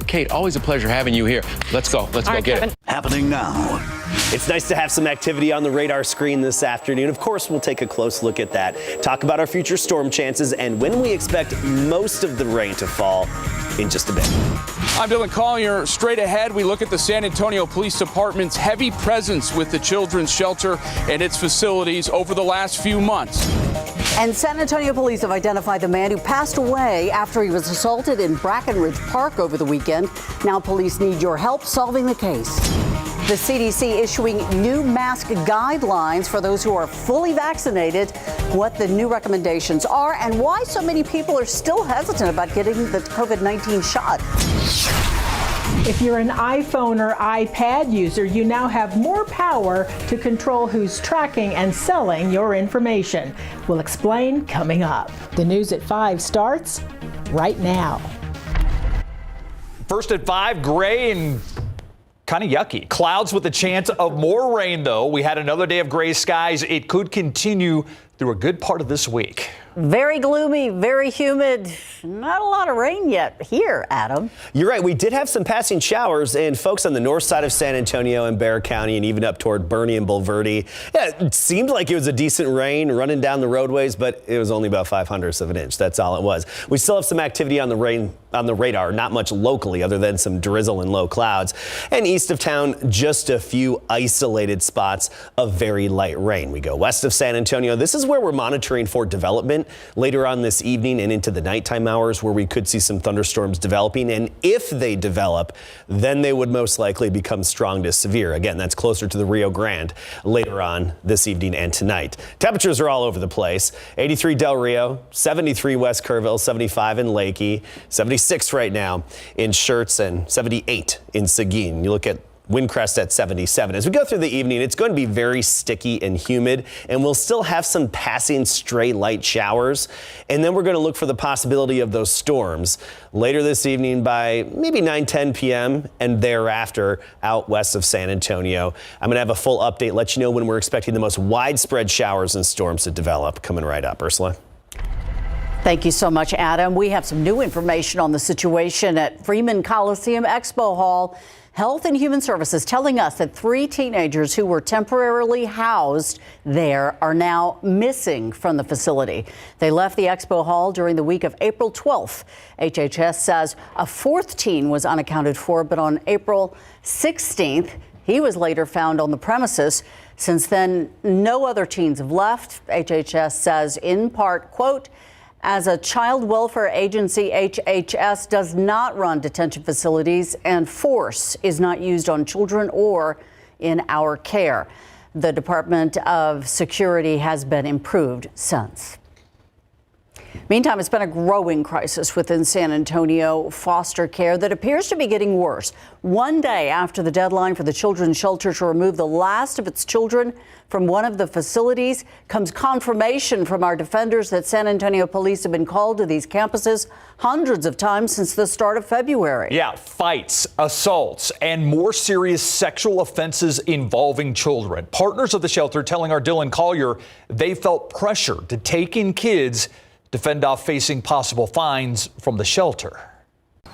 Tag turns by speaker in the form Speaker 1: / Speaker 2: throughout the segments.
Speaker 1: Kate, always a pleasure having you here. Let's go. Let's go get it.
Speaker 2: Happening now.
Speaker 3: It's nice to have some activity on the radar screen this afternoon. Of course, we'll take a close look at that, talk about our future storm chances, and when we expect most of the rain to fall in just a bit.
Speaker 4: I'm Dylan Collier. Straight ahead, we look at the San Antonio Police Department's heavy presence with the children's shelter and its facilities over the last few months.
Speaker 5: And San Antonio police have identified the man who passed away after he was assaulted in Brackenridge Park over the weekend. Now police need your help solving the case. The CDC issuing new mask guidelines for those who are fully vaccinated, what the new recommendations are, and why so many people are still hesitant about getting the COVID-19 shot.
Speaker 6: If you're an iPhone or iPad user, you now have more power to control who's tracking and selling your information. We'll explain coming up. The News at 5 starts right now.
Speaker 7: First at 5, gray and kind of yucky. Clouds with a chance of more rain, though. We had another day of gray skies. It could continue through a good part of this week.
Speaker 5: Very gloomy, very humid. Not a lot of rain yet here, Adam.
Speaker 3: You're right. We did have some passing showers, and folks on the north side of San Antonio and Bexar County and even up toward Bernie and Bulverde. Yeah, it seemed like it was a decent rain running down the roadways, but it was only about 0.05 of an inch. That's all it was. We still have some activity on the radar, not much locally other than some drizzle and low clouds. And east of town, just a few isolated spots of very light rain. We go west of San Antonio. This is where we're monitoring for development later on this evening and into the nighttime hours, where we could see some thunderstorms developing. And if they develop, then they would most likely become strong to severe. Again, that's closer to the Rio Grande later on this evening and tonight. Temperatures are all over the place. 83 Del Rio, 73 West Kerrville, 75 in Lakey, 76 right now in Schertz, and 78 in Seguin. You look at Windcrest at 77. As we go through the evening, it's going to be very sticky and humid, and we'll still have some passing stray light showers. And then we're going to look for the possibility of those storms later this evening by maybe 9-10 p.m. and thereafter out west of San Antonio. I'm going to have a full update, let you know when we're expecting the most widespread showers and storms to develop. Coming right up. Ursula.
Speaker 5: Thank you so much, Adam. We have some new information on the situation at Freeman Coliseum Expo Hall. Health and Human Services telling us that 3 teenagers who were temporarily housed there are now missing from the facility. They left the expo hall during the week of April 12th. HHS says a 4th teen was unaccounted for, but on April 16th, he was later found on the premises. Since then, no other teens have left. HHS says in part, quote, as a child welfare agency, HHS does not run detention facilities, and force is not used on children or in our care. The Department of Security has been improved since. Meantime, it's been a growing crisis within San Antonio foster care that appears to be getting worse. One day after the deadline for the children's shelter to remove the last of its children from one of the facilities comes confirmation from our defenders that San Antonio police have been called to these campuses hundreds of times since the start of February.
Speaker 7: Yeah, fights, assaults, and more serious sexual offenses involving children. Partners of the shelter telling our Dylan Collier they felt pressure to take in kids to fend off facing possible fines from the shelter.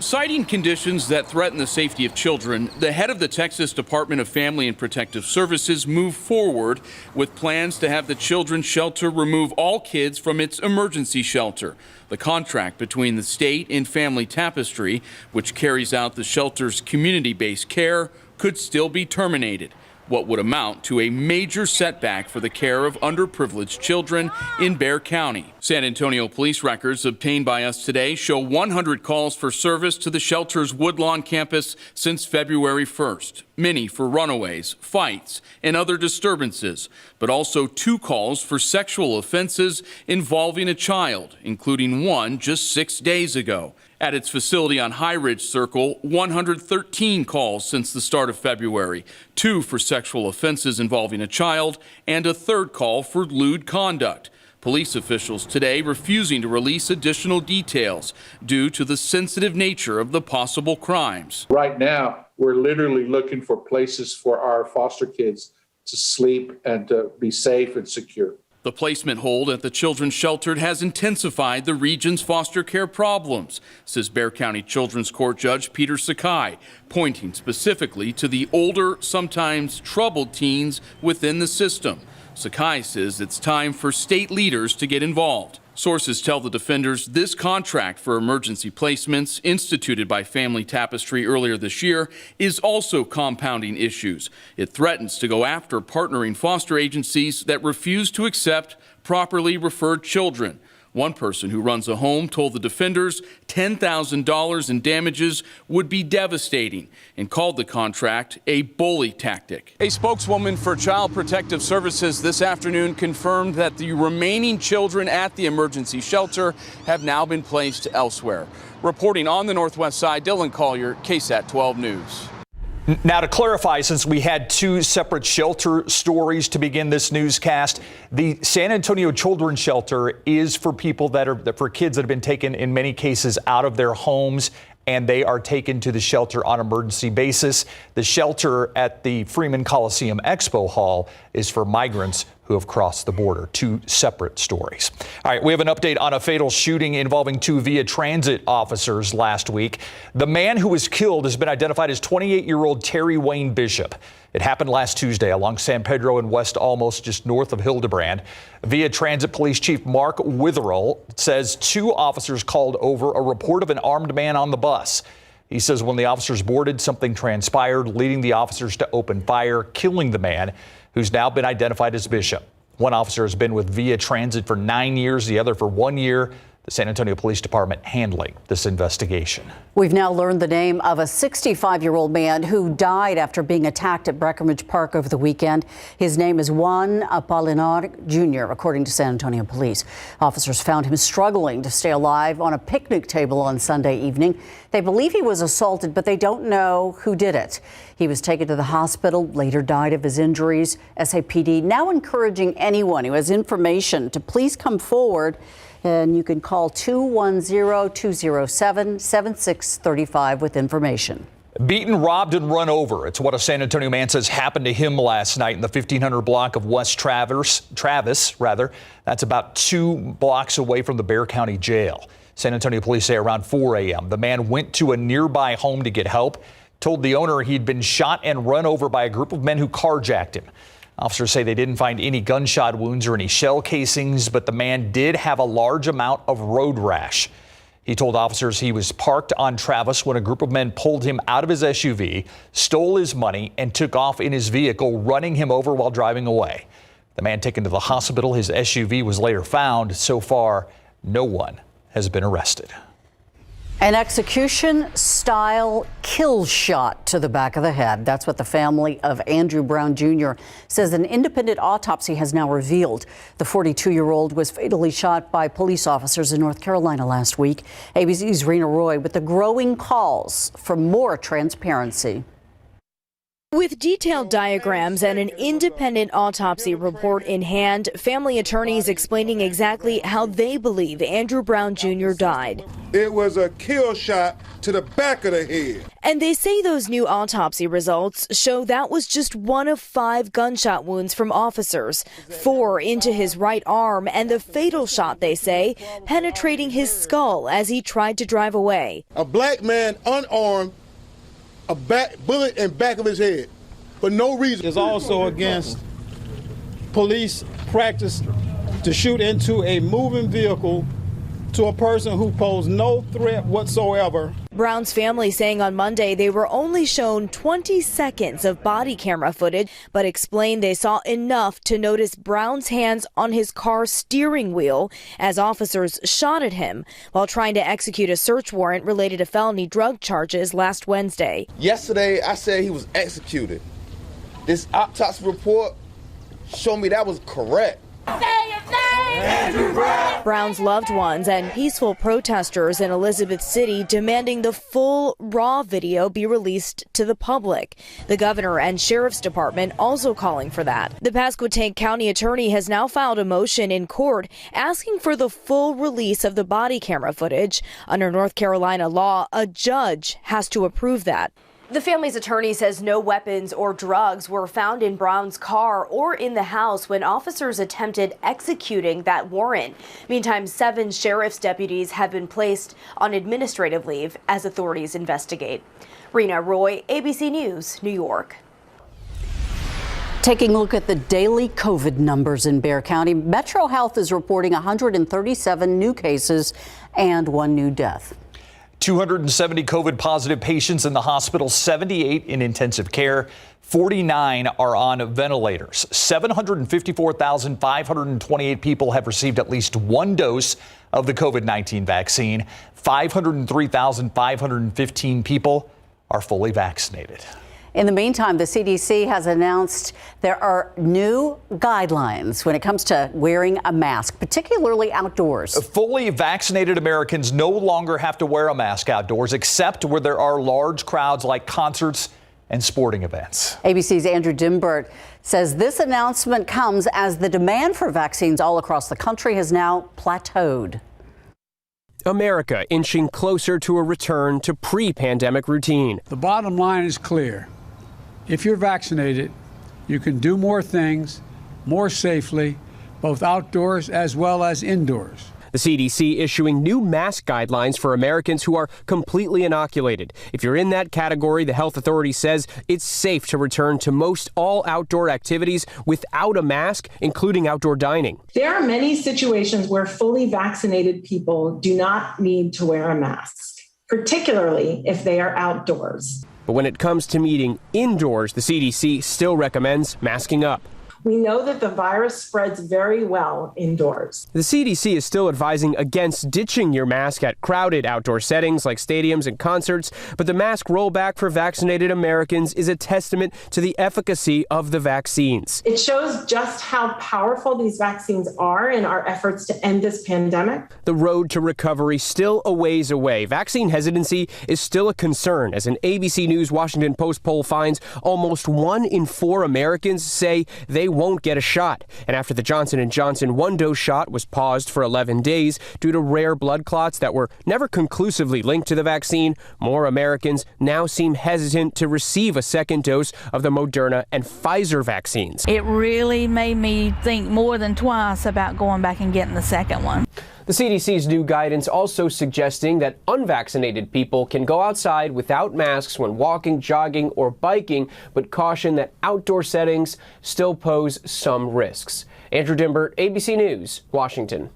Speaker 4: Citing conditions that threaten the safety of children, the head of the Texas Department of Family and Protective Services moved forward with plans to have the children's shelter remove all kids from its emergency shelter. The contract between the state and Family Tapestry, which carries out the shelter's community-based care, could still be terminated, what would amount to a major setback for the care of underprivileged children in Bexar County. San Antonio police records obtained by us today show 100 calls for service to the shelter's Woodlawn campus since February 1st, many for runaways, fights, and other disturbances, but also 2 calls for sexual offenses involving a child, including one just 6 days ago. At its facility on High Ridge Circle, 113 calls since the start of February, 2 for sexual offenses involving a child, and a 3rd call for lewd conduct. Police officials today refusing to release additional details due to the sensitive nature of the possible crimes.
Speaker 8: Right now, we're literally looking for places for our foster kids to sleep and to be safe and secure.
Speaker 4: The placement hold at the children's shelter has intensified the region's foster care problems, says Bexar County Children's Court Judge Peter Sakai, pointing specifically to the older, sometimes troubled teens within the system. Sakai says it's time for state leaders to get involved. Sources tell the defenders this contract for emergency placements, instituted by Family Tapestry earlier this year, is also compounding issues. It threatens to go after partnering foster agencies that refuse to accept properly referred children. One person who runs a home told the defenders $10,000 in damages would be devastating and called the contract a bully tactic. A spokeswoman for Child Protective Services this afternoon confirmed that the remaining children at the emergency shelter have now been placed elsewhere. Reporting on the Northwest Side, Dylan Collier, KSAT 12 News.
Speaker 7: Now, to clarify, since we had two separate shelter stories to begin this newscast, the San Antonio Children's Shelter is for people for kids that have been taken in many cases out of their homes, and they are taken to the shelter on emergency basis. The shelter at the Freeman Coliseum Expo Hall is for migrants who have crossed the border. Two separate stories. All right, we have an update on a fatal shooting involving two Via Transit officers last week. The man who was killed has been identified as 28-year-old Terry Wayne Bishop. It happened last Tuesday along San Pedro and West Alamos, just north of Hildebrand. Via Transit Police Chief Mark Witherell says two officers called over a report of an armed man on the bus. He says when the officers boarded, something transpired, leading the officers to open fire, killing the man, who's now been identified as Bishop. One officer has been with Via Transit for 9 years, the other for 1 year. The San Antonio Police Department handling this investigation.
Speaker 5: We've now learned the name of a 65-year-old man who died after being attacked at Brackenridge Park over the weekend. His name is Juan Apolinar Jr., according to San Antonio Police. Officers found him struggling to stay alive on a picnic table on Sunday evening. They believe he was assaulted, but they don't know who did it. He was taken to the hospital, later died of his injuries. SAPD now encouraging anyone who has information to please come forward. And you can call 210-207-7635 with information.
Speaker 7: Beaten, robbed, and run over. It's what a San Antonio man says happened to him last night in the 1500 block of West Travis. That's about 2 blocks away from the Bexar County Jail. San Antonio police say around 4 a.m. the man went to a nearby home to get help, told the owner he'd been shot and run over by a group of men who carjacked him. Officers say they didn't find any gunshot wounds or any shell casings, but the man did have a large amount of road rash. He told officers he was parked on Travis when a group of men pulled him out of his SUV, stole his money, and took off in his vehicle, running him over while driving away. The man taken to the hospital. His SUV was later found. So far, no one has been arrested.
Speaker 5: An execution-style kill shot to the back of the head. That's what the family of Andrew Brown Jr. says an independent autopsy has now revealed. The 42-year-old was fatally shot by police officers in North Carolina last week. ABC's Rena Roy with the growing calls for more transparency.
Speaker 2: With detailed diagrams and an independent autopsy report in hand, family attorneys explaining exactly how they believe Andrew Brown Jr. died.
Speaker 9: It was a kill shot to the back of the head.
Speaker 2: And they say those new autopsy results show that was just one of 5 gunshot wounds from officers, 4 into his right arm, and the fatal shot, they say, penetrating his skull as he tried to drive away.
Speaker 9: A black man unarmed, a bullet in back of his head for no reason.
Speaker 10: It's also against police practice to shoot into a moving vehicle to a person who posed no threat whatsoever.
Speaker 2: Brown's family saying on Monday they were only shown 20 seconds of body camera footage, but explained they saw enough to notice Brown's hands on his car's steering wheel as officers shot at him while trying to execute a search warrant related to felony drug charges last Wednesday.
Speaker 9: Yesterday, I said he was executed. This autopsy report showed me that was correct.
Speaker 2: Say his name! Andrew Brown! Brown's loved ones and peaceful protesters in Elizabeth City demanding the full raw video be released to the public. The governor and sheriff's department also calling for that. The Pasquotank County attorney has now filed a motion in court asking for the full release of the body camera footage. Under North Carolina law, a judge has to approve that. The family's attorney says no weapons or drugs were found in Brown's car or in the house when officers attempted executing that warrant. Meantime, 7 sheriff's deputies have been placed on administrative leave as authorities investigate. Rena Roy, ABC News, New York.
Speaker 5: Taking a look at the daily COVID numbers in Bexar County, Metro Health is reporting 137 new cases and 1 new death.
Speaker 7: 270 COVID positive patients in the hospital, 78 in intensive care, 49 are on ventilators. 754,528 people have received at least 1 dose of the COVID-19 vaccine. 503,515 people are fully vaccinated.
Speaker 5: In the meantime, the CDC has announced there are new guidelines when it comes to wearing a mask, particularly outdoors.
Speaker 7: Fully vaccinated Americans no longer have to wear a mask outdoors, except where there are large crowds like concerts and sporting events.
Speaker 5: ABC's Andrew Dimbert says this announcement comes as the demand for vaccines all across the country has now plateaued.
Speaker 11: America inching closer to a return to pre-pandemic routine.
Speaker 12: The bottom line is clear. If you're vaccinated, you can do more things more safely, both outdoors as well as indoors.
Speaker 11: The CDC issuing new mask guidelines for Americans who are completely inoculated. If you're in that category, the health authority says it's safe to return to most all outdoor activities without a mask, including outdoor dining.
Speaker 13: There are many situations where fully vaccinated people do not need to wear a mask, particularly if they are outdoors.
Speaker 11: But when it comes to meeting indoors, the CDC still recommends masking up.
Speaker 13: We know that the virus spreads very well indoors.
Speaker 11: The CDC is still advising against ditching your mask at crowded outdoor settings like stadiums and concerts, but the mask rollback for vaccinated Americans is a testament to the efficacy of the vaccines.
Speaker 13: It shows just how powerful these vaccines are in our efforts to end this pandemic.
Speaker 11: The road to recovery still a ways away. Vaccine hesitancy is still a concern, as an ABC News Washington Post poll finds almost 1 in 4 Americans say they won't get a shot. And after the Johnson & Johnson 1-dose shot was paused for 11 days due to rare blood clots that were never conclusively linked to the vaccine, more Americans now seem hesitant to receive a second dose of the Moderna and Pfizer vaccines.
Speaker 14: It really made me think more than twice about going back and getting the second one.
Speaker 11: The CDC's new guidance also suggesting that unvaccinated people can go outside without masks when walking, jogging, or biking, but caution that outdoor settings still pose some risks. Andrew Dimbert, ABC News, Washington.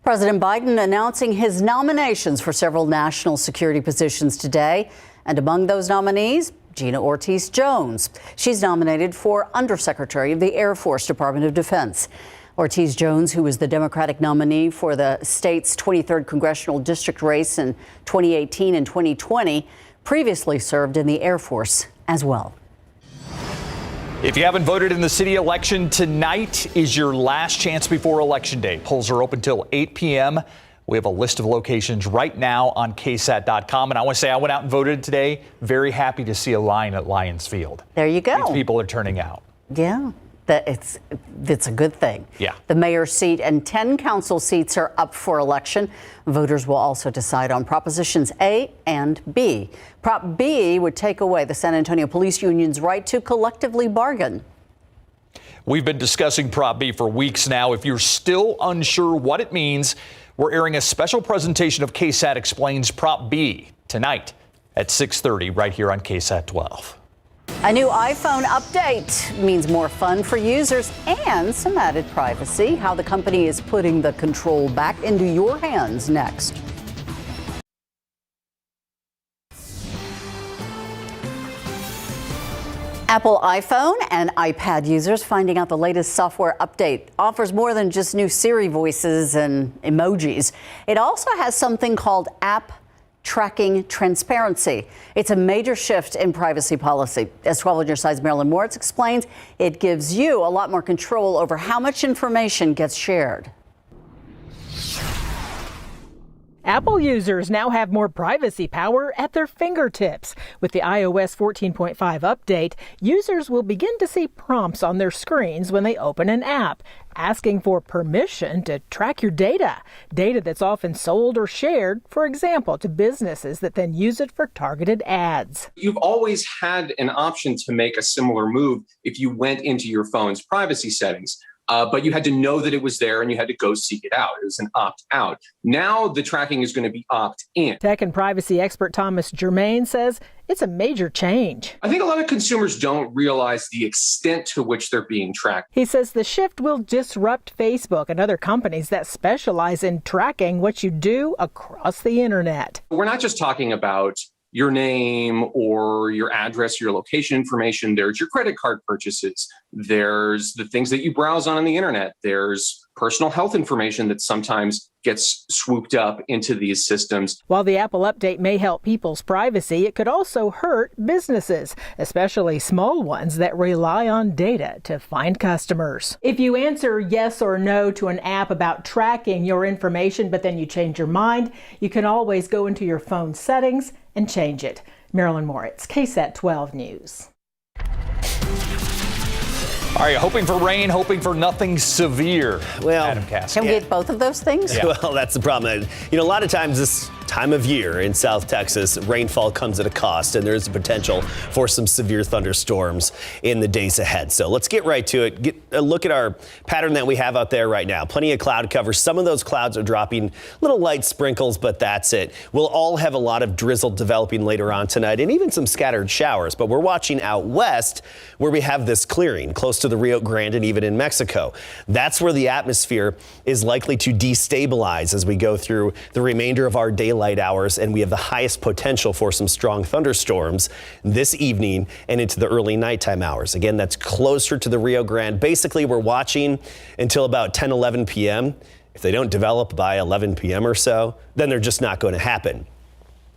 Speaker 5: President Biden announcing his nominations for several national security positions today. And among those nominees, Gina Ortiz-Jones. She's nominated for Undersecretary of the Air Force Department of Defense. Ortiz-Jones, who was the Democratic nominee for the state's 23rd congressional district race in 2018 and 2020, previously served in the Air Force as well.
Speaker 7: If you haven't voted in the city election, tonight is your last chance before Election Day. Polls are open till 8 p.m. We have a list of locations right now on KSAT.com. And I want to say I went out and voted today. Very happy to see a line at Lions Field.
Speaker 5: There you go.
Speaker 7: These people are turning out.
Speaker 5: Yeah. It's a good thing.
Speaker 7: Yeah.
Speaker 5: The mayor's seat and 10 council seats are up for election. Voters will also decide on Propositions A and B. Prop B would take away the San Antonio Police Union's right to collectively bargain.
Speaker 7: We've been discussing Prop B for weeks now. If you're still unsure what it means, we're airing a special presentation of KSAT Explains Prop B tonight at 6:30 right here on KSAT 12.
Speaker 5: A new iPhone update means more fun for users and some added privacy. How the company is putting the control back into your hands next. Apple iPhone and iPad users finding out the latest software update offers more than just new Siri voices and emojis. It also has something called App Tracking Transparency. It's a major shift in privacy policy. As 12 on your side's Marilyn Moritz explains, it gives you a lot more control over how much information gets shared.
Speaker 6: Apple users now have more privacy power at their fingertips. With the iOS 14.5 update, users will begin to see prompts on their screens when they open an app, asking for permission to track your data that's often sold or shared, for example, to businesses that then use it for targeted ads.
Speaker 15: You've always had an option to make a similar move if you went into your phone's privacy settings. But you had to know that it was there and you had to go seek it out. It was an opt-out. Now the tracking is going to be opt-in.
Speaker 6: Tech and privacy expert Thomas Germain says it's a major change.
Speaker 15: I think a lot of consumers don't realize the extent to which they're being tracked.
Speaker 6: He says the shift will disrupt Facebook and other companies that specialize in tracking what you do across the internet.
Speaker 15: We're not just talking about your name or your address, your location information. There's your credit card purchases. There's the things that you browse on the internet. There's personal health information that sometimes gets swooped up into these systems.
Speaker 6: While the Apple update may help people's privacy, it could also hurt businesses, especially small ones that rely on data to find customers. If you answer yes or no to an app about tracking your information, but then you change your mind, you can always go into your phone settings and change it. Marilyn Moritz, KSAT 12 News.
Speaker 7: All right, hoping for rain, hoping for nothing severe.
Speaker 3: Well,
Speaker 7: Adam Cass.
Speaker 5: Can we get both of those things?
Speaker 3: Yeah. Well, that's the problem. You know, a lot of times this time of year in South Texas, rainfall comes at a cost, and there's a potential for some severe thunderstorms in the days ahead. So let's get right to it. Get a look at our pattern that we have out there right now. Plenty of cloud cover. Some of those clouds are dropping little light sprinkles, but that's it. We'll all have a lot of drizzle developing later on tonight, and even some scattered showers. But we're watching out west where we have this clearing close to the Rio Grande and even in Mexico. That's where the atmosphere is likely to destabilize as we go through the remainder of our daylight hours, and we have the highest potential for some strong thunderstorms this evening and into the early nighttime hours. Again, that's closer to the Rio Grande. Basically, we're watching until about 10, 11 p.m. If they don't develop by 11 p.m. or so, then they're just not going to happen.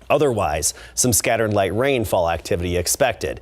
Speaker 3: Otherwise, some scattered light rainfall activity expected.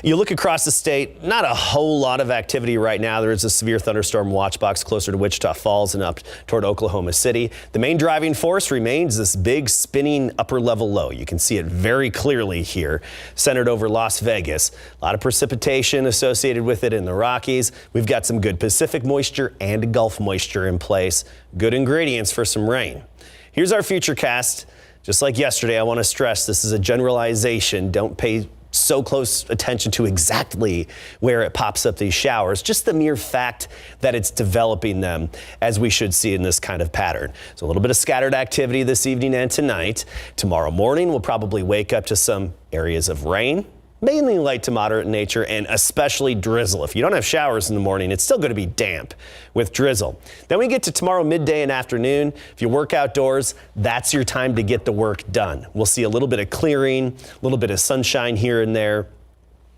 Speaker 3: You look across the state, not a whole lot of activity right now. There is a severe thunderstorm watch box closer to Wichita Falls and up toward Oklahoma City. The main driving force remains this big spinning upper level low. You can see it very clearly here, centered over Las Vegas. A lot of precipitation associated with it in the Rockies. We've got some good Pacific moisture and Gulf moisture in place. Good ingredients for some rain. Here's our futurecast. Just like yesterday, I want to stress this is a generalization. Don't pay so close attention to exactly where it pops up these showers, just the mere fact that it's developing them, as we should see in this kind of pattern. So a little bit of scattered activity this evening and tonight. Tomorrow morning, we'll probably wake up to some areas of rain, mainly light to moderate in nature, and especially drizzle. If you don't have showers in the morning, it's still going to be damp with drizzle. Then we get to tomorrow midday and afternoon. If you work outdoors, that's your time to get the work done. We'll see a little bit of clearing, a little bit of sunshine here and there.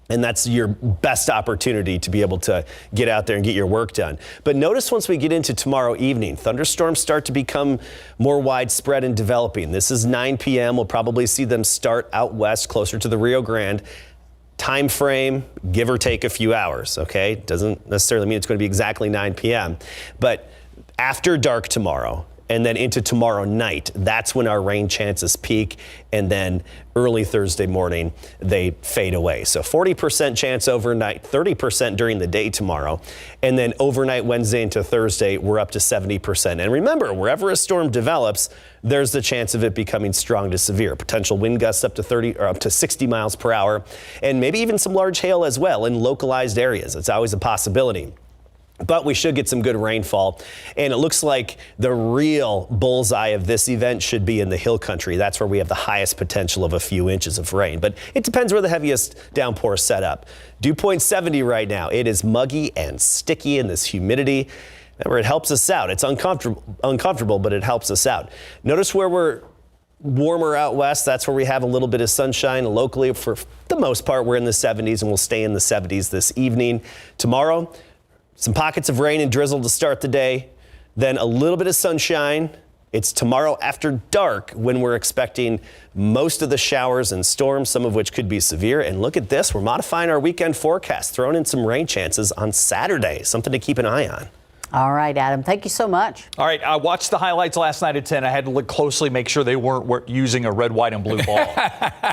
Speaker 3: And that's your best opportunity to be able to get out there and get your work done. But notice once we get into tomorrow evening, thunderstorms start to become more widespread and developing. This is 9 p.m. We'll probably see them start out west closer to the Rio Grande. Time frame, give or take a few hours, okay? Doesn't necessarily mean it's going to be exactly 9 p.m. But after dark tomorrow, and then into tomorrow night, that's when our rain chances peak, and then early Thursday morning, they fade away. So 40% chance overnight, 30% during the day tomorrow, and then overnight Wednesday into Thursday, we're up to 70%. And remember, wherever a storm develops, there's the chance of it becoming strong to severe. Potential wind gusts up to 30 or up to 60 miles per hour, and maybe even some large hail as well in localized areas. It's always a possibility. But we should get some good rainfall, and it looks like the real bullseye of this event should be in the hill country. That's where we have the highest potential of a few inches of rain, but it depends where the heaviest downpour is set up. Dew point 70 right now. It is muggy and sticky in this humidity. Remember, it helps us out. It's uncomfortable, but it helps us out. Notice where we're warmer out west. That's where we have a little bit of sunshine. Locally, for the most part, we're in the 70s, and we'll stay in the 70s this evening. Tomorrow, some pockets of rain and drizzle to start the day, then a little bit of sunshine. It's tomorrow after dark when we're expecting most of the showers and storms, some of which could be severe. And look at this, we're modifying our weekend forecast, throwing in some rain chances on Saturday, something to keep an eye on.
Speaker 5: All right, Adam, thank you so much.
Speaker 7: All right, I watched the highlights last night at 10. I had to look closely, make sure they weren't using a red, white, and blue ball.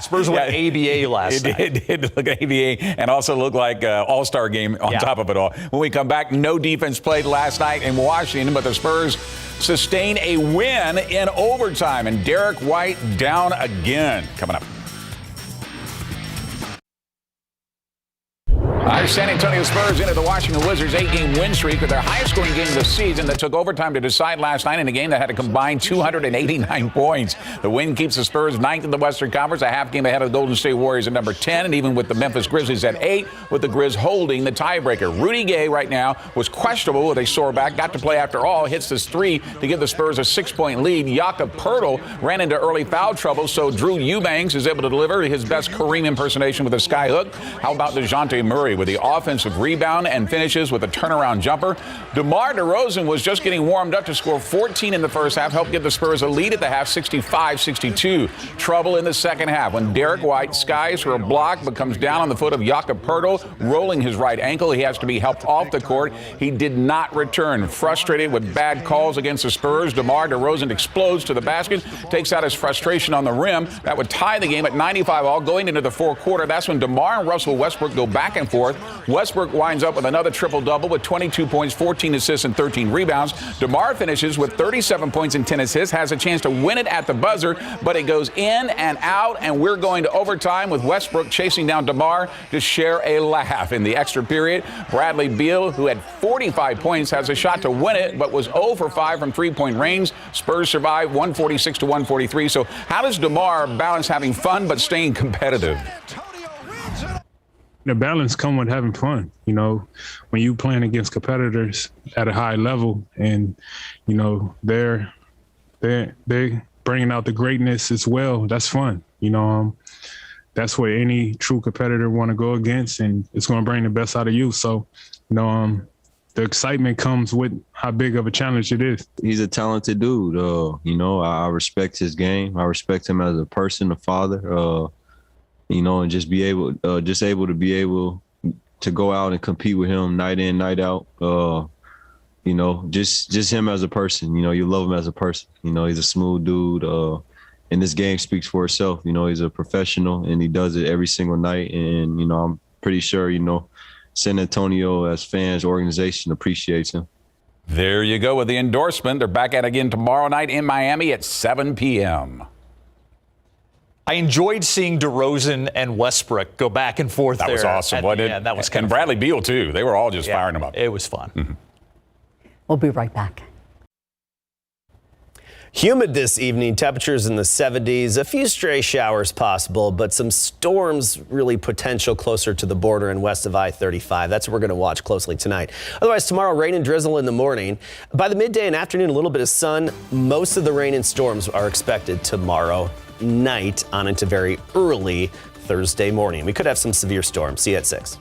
Speaker 7: Spurs went ABA last night.
Speaker 16: It did look like ABA and also looked like an all-star game on top of it all. When we come back, no defense played last night in Washington, but the Spurs sustain a win in overtime, and Derek White down again. Coming up. Our San Antonio Spurs into the Washington Wizards' 8-game win streak with their highest-scoring game of the season that took overtime to decide last night in a game that had a combined 289 points. The win keeps the Spurs 9th in the Western Conference, a half game ahead of the Golden State Warriors at number 10, and even with the Memphis Grizzlies at 8, with the Grizz holding the tiebreaker. Rudy Gay right now was questionable with a sore back, got to play after all, hits this 3 to give the Spurs a 6-point lead. Jakob Poeltl ran into early foul trouble, so Drew Eubanks is able to deliver his best Kareem impersonation with a skyhook. How about DeJounte Murray with the offensive rebound and finishes with a turnaround jumper? DeMar DeRozan was just getting warmed up to score 14 in the first half, helped give the Spurs a lead at the half, 65-62. Trouble in the second half when Derek White skies for a block but comes down on the foot of Jakob Poeltl, rolling his right ankle. He has to be helped off the court. He did not return. Frustrated with bad calls against the Spurs, DeMar DeRozan explodes to the basket, takes out his frustration on the rim. That would tie the game at 95-all going into the fourth quarter. That's when DeMar and Russell Westbrook go back and forth. Westbrook winds up with another triple-double with 22 points, 14 assists, and 13 rebounds. DeMar finishes with 37 points and 10 assists, has a chance to win it at the buzzer, but it goes in and out, and we're going to overtime with Westbrook chasing down DeMar to share a laugh. In the extra period, Bradley Beal, who had 45 points, has a shot to win it, but was 0 for 5 from three-point range. Spurs survive 146-143. So how does DeMar balance having fun but staying competitive?
Speaker 17: The balance comes with having fun, when you playing against competitors at a high level, and they're bringing out the greatness as well. That's fun, that's what any true competitor want to go against, and it's going to bring the best out of you. So, the excitement comes with how big of a challenge it is.
Speaker 18: He's a talented dude. I respect his game. I respect him as a person, a father. And just able to be able to go out and compete with him night in, night out. Just him as a person. You love him as a person. He's a smooth dude. And this game speaks for itself. He's a professional and he does it every single night. And I'm pretty sure San Antonio as fans, organization appreciates him.
Speaker 16: There you go with the endorsement. They're back at it again tomorrow night in Miami at 7 p.m.
Speaker 7: I enjoyed seeing DeRozan and Westbrook go back and forth.
Speaker 16: That was awesome, wasn't it?
Speaker 7: That was kind
Speaker 16: of fun. Bradley Beal, too. They were all just firing him up.
Speaker 7: It was fun.
Speaker 16: Mm-hmm.
Speaker 5: We'll be right back.
Speaker 3: Humid this evening, temperatures in the 70s, a few stray showers possible, but some storms really potential closer to the border and west of I-35. That's what we're going to watch closely tonight. Otherwise, tomorrow, rain and drizzle in the morning. By the midday and afternoon, a little bit of sun. Most of the rain and storms are expected tomorrow night on into very early Thursday morning. We could have some severe storms. See you at 6.